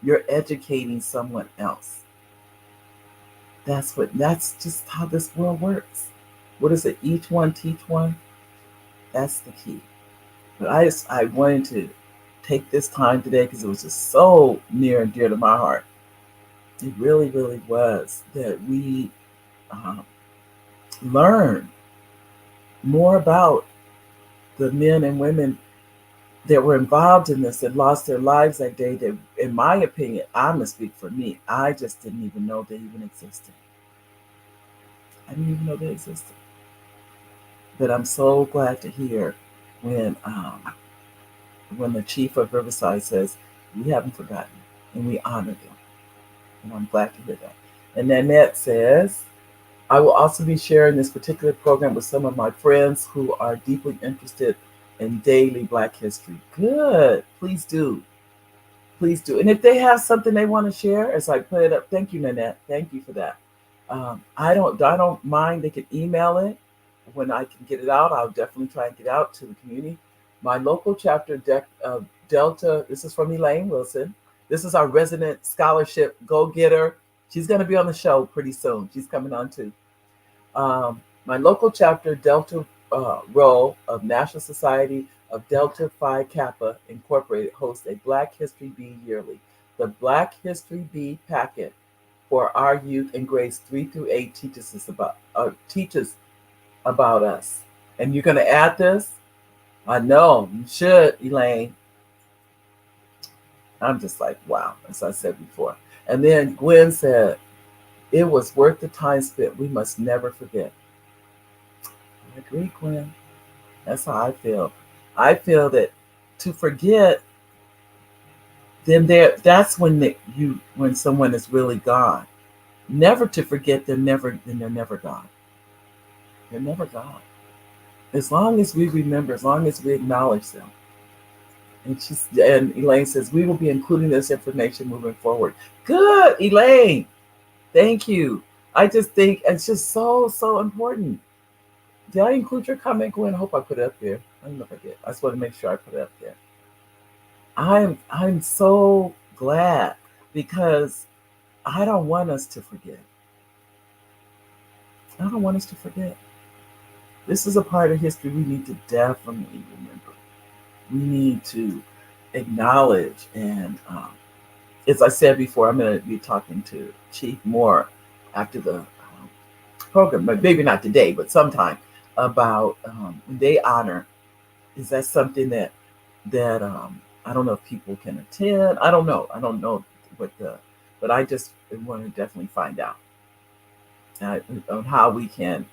You're educating someone else. That's just how this world works. What is it? Each one teach one. That's the key. But I wanted to take this time today because it was just so near and dear to my heart. It really, really was, that we learn more about the men and women that were involved in this and lost their lives that day. That, in my opinion, I'm gonna speak for me, I just didn't even know they even existed. I didn't even know they existed. But I'm so glad to hear when the chief of Riverside says, we haven't forgotten and we honor them. And I'm glad to hear that. And Nanette says, I will also be sharing this particular program with some of my friends who are deeply interested in daily Black history. Good. Please do. Please do. And if they have something they want to share, as I put it up, thank you, Nanette. Thank you for that. I don't mind. They can email it. When I can get it out, I'll definitely try and get out to the community. My local chapter, Delta, this is from Elaine Wilson. This is our resident scholarship go-getter. She's going to be on the show pretty soon. She's coming on too. My local chapter, Delta Rho of National Society of Delta Phi Kappa Incorporated, hosts a Black History Bee yearly. The Black History Bee packet for our youth in grades 3 through 8 teaches about us. And you're going to add this? I know you should, Elaine. I'm just like, wow, as I said before. And then Gwen said, it was worth the time spent. We must never forget. I agree, Gwen. That's how I feel. I feel that to forget, then that's when when someone is really gone. Never to forget, then they're never gone. They're never gone. As long as we remember, as long as we acknowledge them. And Elaine says, we will be including this information moving forward. Good, Elaine. Thank you. I just think it's just so, so important. Did I include your comment, Gwen? I hope I put it up there. I don't know if I did. I just want to make sure I put it up there. I'm so glad because I don't want us to forget. I don't want us to forget. This is a part of history we need to definitely remember. We need to acknowledge and as I said before, I'm going to be talking to Chief Moore after the program, but maybe not today, but sometime about when they honor. Is that something that I don't know if people can attend? I don't know. I don't know what the, but I just want to definitely find out uh, on how we can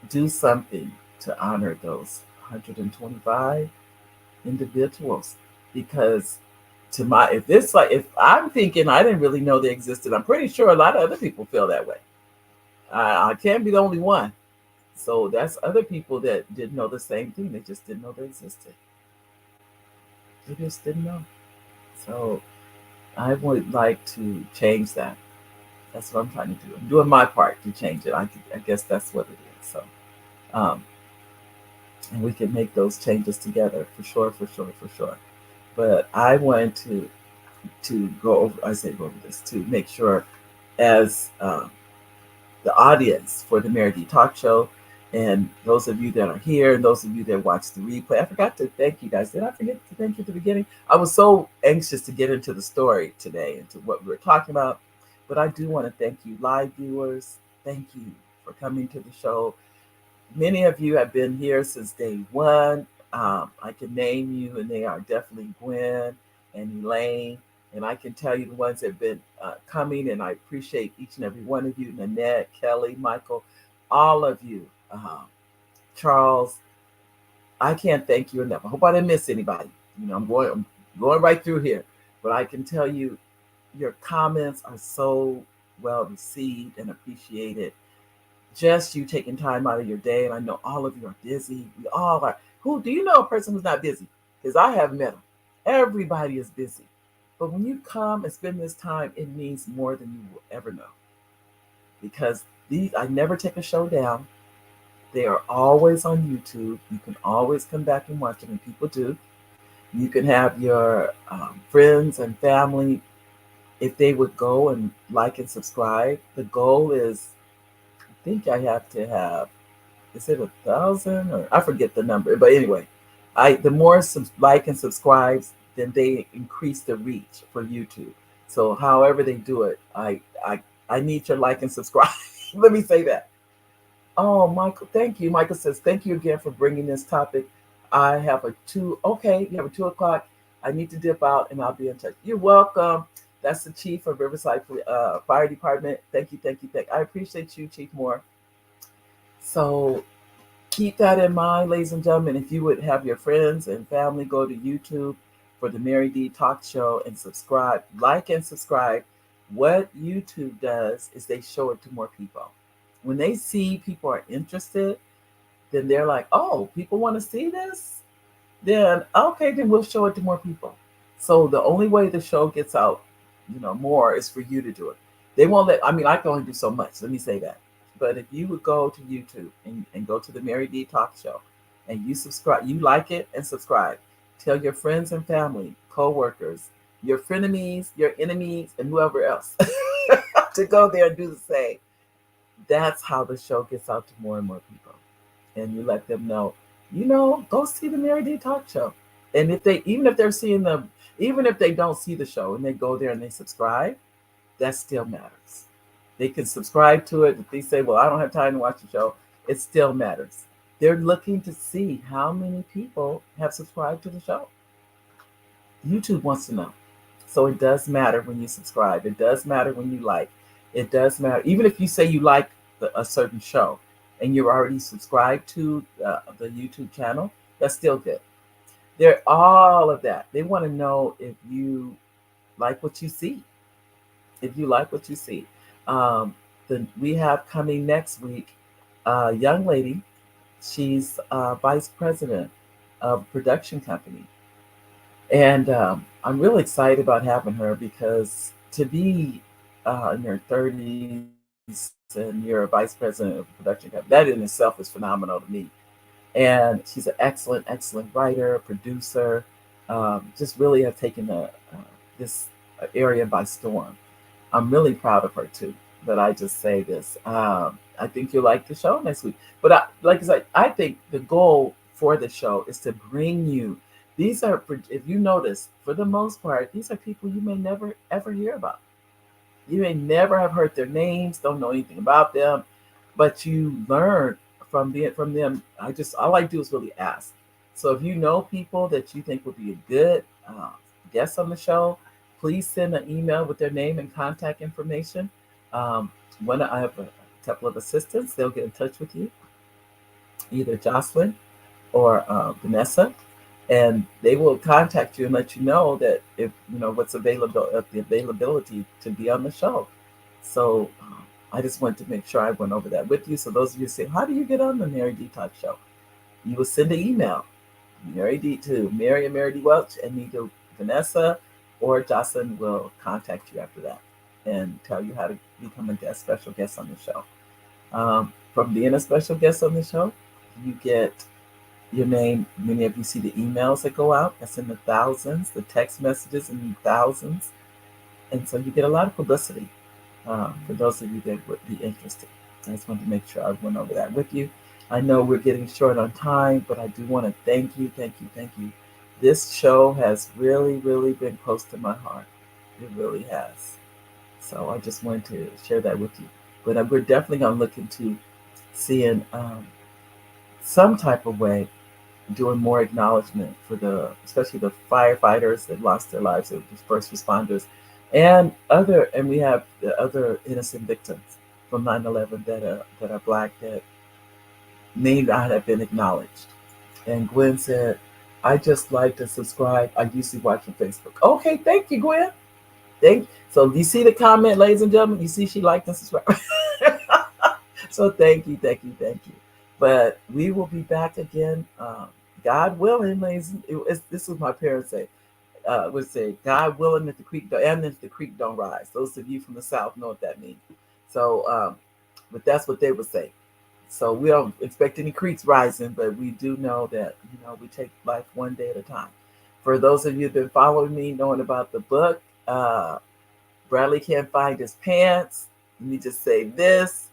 do something to honor those 125 individuals because to my if this like if I'm thinking I didn't really know they existed, I'm pretty sure a lot of other people feel that way. I can't be the only one. So that's other people that didn't know the same thing. They just didn't know they existed. They just didn't know. So I would like to change that. That's what I'm trying to do. I'm doing my part to change it. I guess that's what it is. So um, and we can make those changes together for sure, for sure, for sure. But I wanted to go over. I say go over this to make sure as the audience for the Mary D Talk Show. And those of you that are here and those of you that watch the replay, I forgot to thank you guys. Did I forget to thank you at the beginning? I was so anxious to get into the story today and to what we were talking about. But I do want to thank you, live viewers. Thank you for coming to the show. Many of you have been here since day one. I can name you, and they are definitely Gwen and Elaine. And I can tell you the ones that have been coming, and I appreciate each and every one of you Nanette, Kelly, Michael, all of you. Charles, I can't thank you enough. I hope I didn't miss anybody. I'm going right through here. But I can tell you, your comments are so well received and appreciated just you taking time out of your day. And I know all of you are busy. We all are. Who do you know a person who's not busy? Because I have met them. Everybody is busy. But when you come and spend this time, it means more than you will ever know. Because I never take a show down. They are always on YouTube. You can always come back and watch them, and people do. You can have your friends and family, if they would go and like and subscribe. The goal is, I think I have to have, is it 1,000 or I forget the number, but anyway, the more like and subscribes, then they increase the reach for YouTube. So however they do it, I need your like and subscribe. Let me say that. Oh, Michael, thank you. Michael says thank you again for bringing this topic. I have a two. Okay, you have a 2 o'clock. I need to dip out, and I'll be in touch. You're welcome. That's the chief of Riverside Fire Department. Thank you, thank you, thank you. I appreciate you, Chief Moore. So keep that in mind, ladies and gentlemen. If you would have your friends and family go to YouTube for the Mary D Talk Show and subscribe, like and subscribe, what YouTube does is they show it to more people. When they see people are interested, then they're like, oh, people want to see this? Then, okay, then we'll show it to more people. So the only way the show gets out, more is for you to do it. They won't let, I mean, I can only do so much. Let me say that. But if you would go to YouTube and go to the Mary D Talk Show and you subscribe, you like it and subscribe, tell your friends and family, co-workers, your frenemies, your enemies, and whoever else to go there and do the same. That's how the show gets out to more and more people. And you let them know, go see the Mary D Talk Show. And if they, even if they're seeing them, even if they don't see the show and they go there and they subscribe, that still matters. They can subscribe to it. If they say, well, I don't have time to watch the show, it still matters. They're looking to see how many people have subscribed to the show. YouTube wants to know. So it does matter when you subscribe. It does matter when you like. It does matter. Even if you say you like a certain show and you're already subscribed to the YouTube channel, that's still good. They're all of that. They want to know if you like what you see. If you like what you see. We have coming next week a young lady. She's vice president of a production company. And I'm really excited about having her because to be in her 30s and you're a vice president of a production company. That in itself is phenomenal to me. And she's an excellent, excellent writer, producer. Just really have taken this area by storm. I'm really proud of her too. But I just say this. I think you'll like the show next week. But like I said, I think the goal for the show is to bring you. These are, if you notice, for the most part, these are people you may never ever hear about. You may never have heard their names, don't know anything about them, but you learn from them. All I do is really ask. So if you know people that you think would be a good guest on the show, please send an email with their name and contact information. Um, when I have a couple of assistants, they'll get in touch with you, either Jocelyn or Vanessa, and they will contact you and let you know that if you know what's available, the availability to be on the show. So I just want to make sure I went over that with you. So those of you say, how do you get on the Mary D Talk Show? You will send an email, Mary D to Mary and Mary D Welch, and either Vanessa or Jocelyn will contact you after that and tell you how to become a special guest on the show. From being a special guest on the show, you get your name. Many of you see the emails that go out. That's in the thousands, the text messages in the thousands. And so you get a lot of publicity for those of you that would be interested. I just wanted to make sure I went over that with you. I know we're getting short on time, but I do want to thank you, thank you, thank you. This show has really, really been close to my heart. It really has. So I just wanted to share that with you. But we're definitely going to look into seeing some type of way doing more acknowledgement for especially the firefighters that lost their lives, the first responders, and we have the other innocent victims from 9/11 that are black that may not have been acknowledged. And Gwen said, "I just like to subscribe. I usually watch on Facebook." Okay, thank you, Gwen. So you see the comment, ladies and gentlemen. You see she liked and subscribed. So thank you, thank you, thank you. But we will be back again, God willing, ladies. This is my parents say. Would say, God willing, if the creek and if the creek don't rise. Those of you from the South know what that means. So, but that's what they would say. So we don't expect any creeks rising, but we do know that we take life one day at a time. For those of you who've been following me, knowing about the book, Bradley can't find his pants. Let me just say this: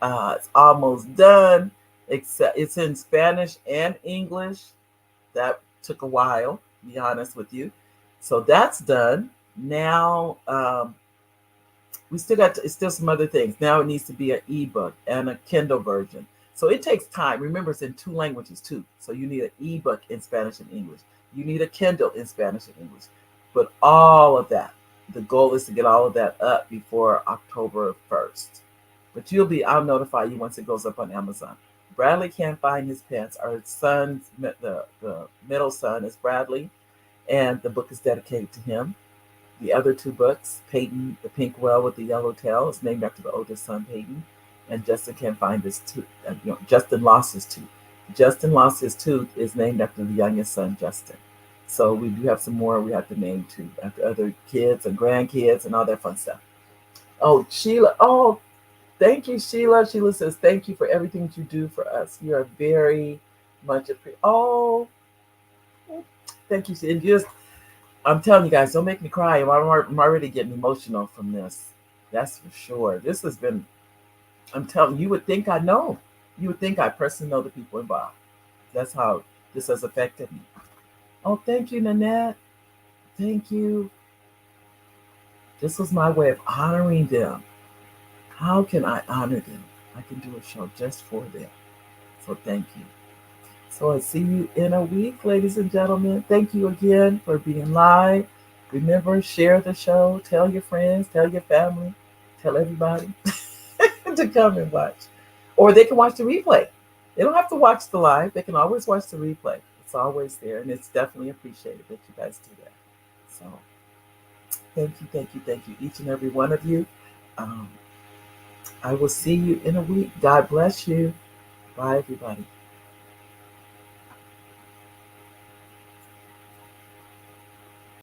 it's almost done. Except it's in Spanish and English. That took a while, to be honest with you. So that's done. Now we still got it's still some other things. Now it needs to be an ebook and a Kindle version. So it takes time. Remember, it's in two languages too. So you need an ebook in Spanish and English. You need a Kindle in Spanish and English. But all of that, the goal is to get all of that up before October 1st. But I'll notify you once it goes up on Amazon. Bradley can't find his pants. Our son's, the middle son is Bradley, and the book is dedicated to him. The other two books, Peyton, the Pink Whale with the Yellow Tail, is named after the oldest son, Peyton, and Justin can't find his tooth. Justin lost his tooth. Justin lost his tooth is named after the youngest son, Justin. So we do have some more we have to name too, after other kids and grandkids and all that fun stuff. Oh, Sheila. Oh, thank you, Sheila. Sheila says, thank you for everything you do for us. You are very much appreciated. Oh, thank you. And I'm telling you guys, don't make me cry. I'm already getting emotional from this. That's for sure. This has been, I'm telling you, would think I know. You would think I personally know the people involved. That's how this has affected me. Oh, thank you, Nanette. Thank you. This was my way of honoring them. How can I honor them? I can do a show just for them. So thank you. So I see you in a week, ladies and gentlemen. Thank you again for being live. Remember, share the show. Tell your friends. Tell your family. Tell everybody to come and watch. Or they can watch the replay. They don't have to watch the live. They can always watch the replay. It's always there. And it's definitely appreciated that you guys do that. So thank you, thank you, thank you, each and every one of you. I will see you in a week. God bless you. Bye, everybody.